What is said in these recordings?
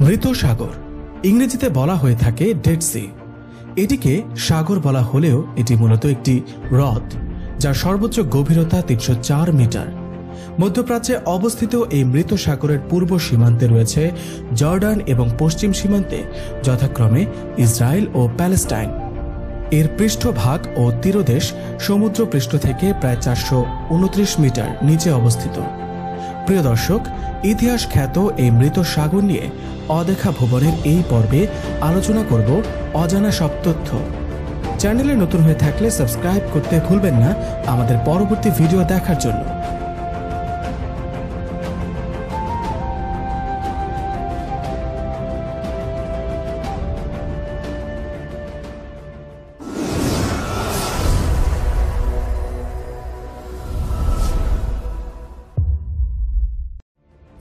মৃত সাগর ইংরেজিতে বলা হয়ে থাকে ডেড সি। এটিকে সাগর বলা হলেও এটি মূলত একটি হ্রদ, যার সর্বোচ্চ গভীরতা ৩০৪ মিটার। মধ্যপ্রাচ্যে অবস্থিত এই মৃত সাগরের পূর্ব সীমান্তে রয়েছে জর্ডান এবং পশ্চিম সীমান্তে যথাক্রমে ইসরায়েল ও প্যালেস্টাইন। এর পৃষ্ঠভাগ ও তীরদেশ সমুদ্র পৃষ্ঠ থেকে প্রায় ৪২৯ মিটার নিচে অবস্থিত। প্রিয় দর্শক, ইতিহাস খ্যাত এই মৃত সাগর নিয়ে অদেখা ভুবনের এই পর্বে আলোচনা করব অজানা সব তথ্য। চ্যানেলে নতুন হয়ে থাকলে সাবস্ক্রাইব করতে ভুলবেন না আমাদের পরবর্তী ভিডিও দেখার জন্য।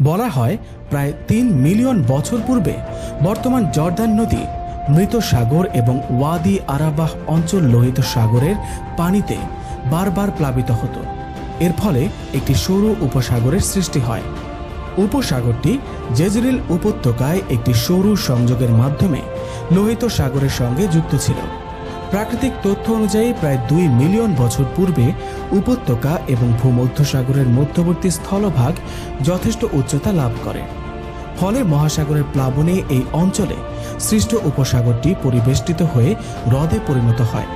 বলা হয় প্রায় ৩ মিলিয়ন বছর পূর্বে বর্তমান জর্দান নদী মৃত সাগর এবং ওয়াদি আরাবাহ অঞ্চল লোহিত সাগরের পানিতে বারবার প্লাবিত হতো। এর ফলে একটি সরু উপসাগরের সৃষ্টি হয়। উপসাগরটি জেজরিল উপত্যকায় একটি সরু সংযোগের মাধ্যমে লোহিত সাগরের সঙ্গে যুক্ত ছিল। প্রাকৃতিক তথ্য অনুযায়ী প্রায় ২ মিলিয়ন বছর পূর্বে উপত্যকা এবং ভূমধ্যসাগরের মধ্যবর্তী স্থলভাগ যথেষ্ট উচ্চতা লাভ করে। ফলে মহাসাগরের প্লাবনে এই অঞ্চলে সৃষ্ট উপসাগরটি পরিবেষ্টিত হয়ে হ্রদে পরিণত হয়।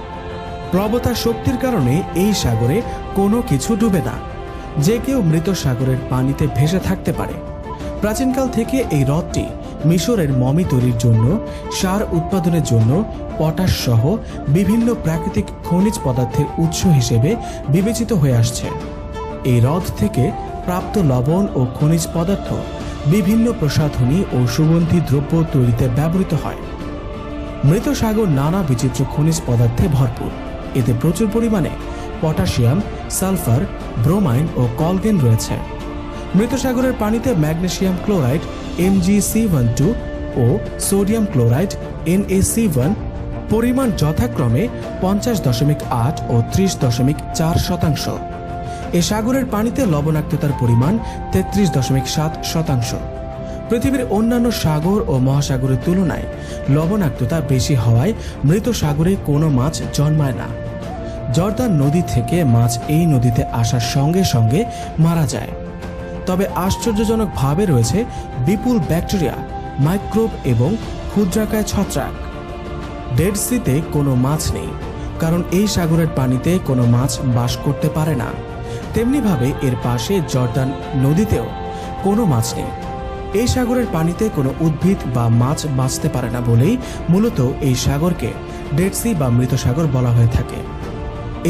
প্রবতার শক্তির কারণে এই সাগরে কোনো কিছু ডুবে না। যে কেউ মৃত সাগরের পানিতে ভেসে থাকতে পারে। প্রাচীনকাল থেকে এই হ্রদটি মিশরের মমি তৈরির জন্য, সার উৎপাদনের জন্য পটাশ সহ বিভিন্ন প্রাকৃতিক খনিজ পদার্থের উৎস হিসেবে বিবেচিত হয়ে আসছে। এই হ্রদ থেকে প্রাপ্ত লবণ ও খনিজ পদার্থ বিভিন্ন প্রসাধনী ও সুগন্ধি দ্রব্য তৈরিতে ব্যবহৃত হয়। মৃত সাগর নানা বিচিত্র খনিজ পদার্থে ভরপুর। এতে প্রচুর পরিমাণে পটাশিয়াম, সালফার, ব্রোমাইন ও কলগেন রয়েছে। মৃত সাগরের পানিতে ম্যাগনেসিয়াম ক্লোরাইড Mgc12 ও সোডিয়াম ক্লোরাইড NaC1 পরিমাণ যথাক্রমে ৫০.৮ ও ৩০.৪%। এ সাগরের পানিতে লবণাক্ততার পরিমাণ ৩৩.৭%। পৃথিবীর অন্যান্য সাগর ও মহাসাগরের তুলনায় লবণাক্ততা বেশি হওয়ায় মৃত সাগরে কোনো মাছ জন্মায় না। জর্দান নদী থেকে মাছ এই নদীতে আসার সঙ্গে সঙ্গে মারা যায়। তবে আশ্চর্যজনকভাবে রয়েছে বিপুল ব্যাকটেরিয়া, মাইক্রোব এবং ক্ষুদ্রাকায় ছত্রাক। ডেড সিতে কোনো মাছ নেই, কারণ এই সাগরের পানিতে কোনো মাছ বাস করতে পারে না। তেমনিভাবে এর পাশে জর্দান নদীতেও কোনো মাছ নেই। এই সাগরের পানিতে কোনো উদ্ভিদ বা মাছ বাঁচতে পারে না বলেই মূলত এই সাগরকে ডেড সি বা মৃত সাগর বলা হয়ে থাকে।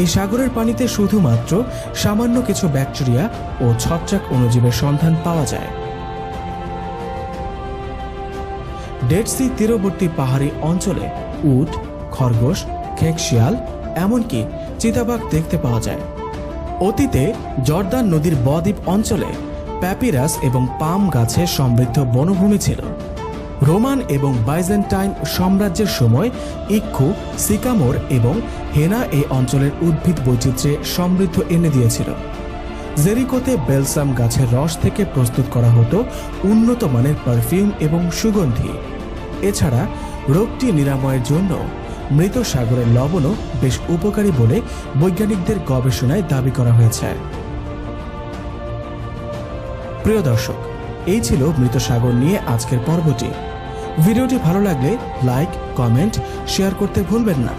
এই সাগরের পানিতে শুধুমাত্র সামান্য কিছু ব্যাকটেরিয়া ও ছত্রাক অণুজীবের সন্ধান পাওয়া যায়। ডেড সি তীরবর্তী পাহাড়ি অঞ্চলে উট, খরগোশ, খেকশিয়াল এমনকি চিতাবাঘ দেখতে পাওয়া যায়। অতীতে জর্দান নদীর বদ্বীপ অঞ্চলে প্যাপিরাস এবং পাম গাছে সমৃদ্ধ বনভূমি ছিল। রোমান এবং বাইজেন্টাইন সাম্রাজ্যের সময় ইক্ষু, সিকামোর এবং হেনা এই অঞ্চলের উদ্ভিদ বৈচিত্র্যে সমৃদ্ধ এনে দিয়েছিল। জেরিকোতে বেলসাম গাছের রস থেকে প্রস্তুত করা হতো উন্নত মানের পারফিউম এবং সুগন্ধি। এছাড়া রোগটি নিরাময়ের জন্য মৃত সাগরের লবণও বেশ উপকারী বলে বৈজ্ঞানিকদের গবেষণায় দাবি করা হয়েছে। প্রিয় দর্শক, এই ছিল মৃত সাগর নিয়ে আজকের পর্বটি। ভিডিওটি ভালো লাগলে লাইক, কমেন্ট, শেয়ার করতে ভুলবেন না।